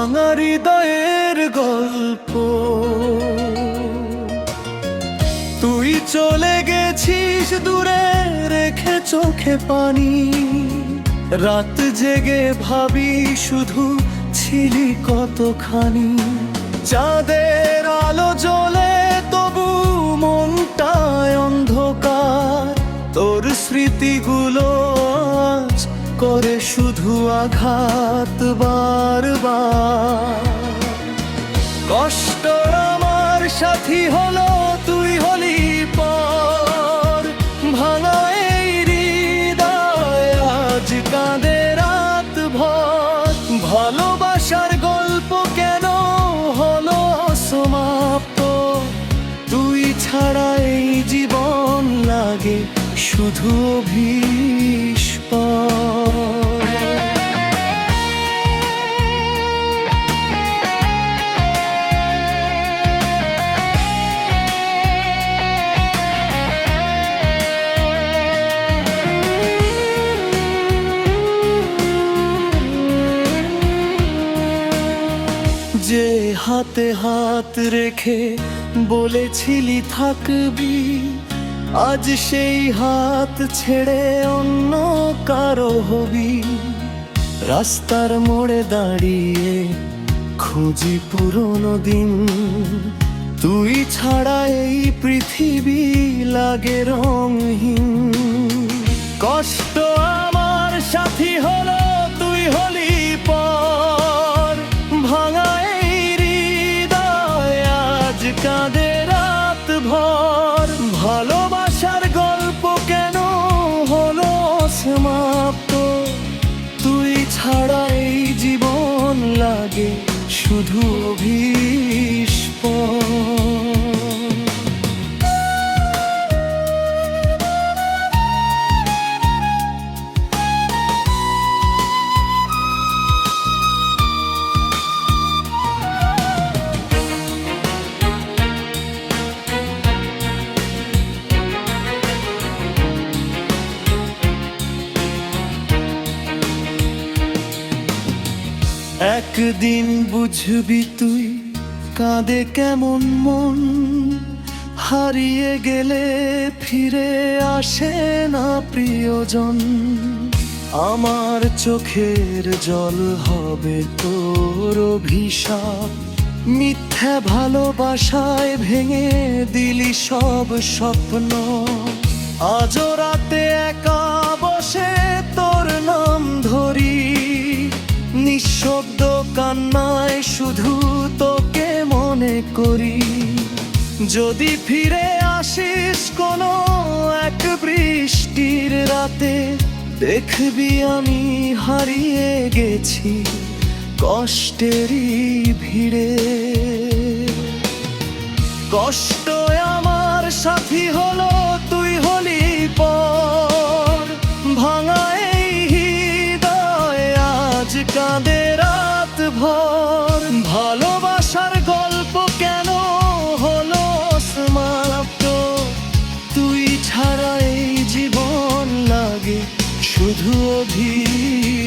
ভাঙা হৃদয়ের গল্প। তুই চলে গেছিস দূরে, রেখে চোখে পানি। রাত জেগে ভাবি শুধু ছিলি কতখানি। চাঁদের আলো জ্বলে তবু মনটায় অন্ধকার। তোর স্মৃতিগুলো আজ করে শুধু আঘাত বারবার। কষ্ট আমার সাথী হলো, তুই হলি পর। ভাঙা এই হৃদয় আজ কাঁদে রাত ভর। ভালোবাসার গল্প কেন হলো সমাপ্ত? তুই ছাড়া এই জীবন লাগে শুধু অভিশাপ। যে হাতে হাত রেখে বলেছিলি থাকবি, আজ সেই হাত ছেড়ে অন্য কারো হবি। রাস্তার মোড়ে দাঁড়িয়ে খুঁজি পুরনো দিন। তুই ছাড়া এই পৃথিবী লাগে রঙহীন। কষ্ট আমার সাথী হলো, তুই হলি পর। ভাঙা এই হৃদয় আজ কাঁদে রাত ভর। ভালোবাসার গল্প কেন হলো সমাপ্ত? তুই ছাড়া এই জীবন লাগে শুধু অভিশাপ। একদিন বুঝবি তুই কাঁদে কেমন মন। হারিয়ে গেলে ফিরে আসে না প্রিয়জন। আমার চোখের জল হবে তোর অভিশাপ। মিথ্যা ভালোবাসায় ভেঙে দিলি সব স্বপ্ন। আজও রাতে একা বসে তোর নাম ধরি। নিঃশব্দ কান্নায় শুধু তোকে মনে করি। যদি ফিরে আসিস কোনো এক বৃষ্টির রাতে, দেখবি আমি হারিয়ে গেছি কষ্টেরই ভিড়ে। কষ্ট আমার সাথী হলো, তুই হলি পর। ভাঙা এই হৃদয় আজ কাঁদে রাত ভর। ভালোবাসার গল্প কেন হলো সমাপ্ত? তুই ছাড়া এই জীবন লাগে শুধু অভিশাপ।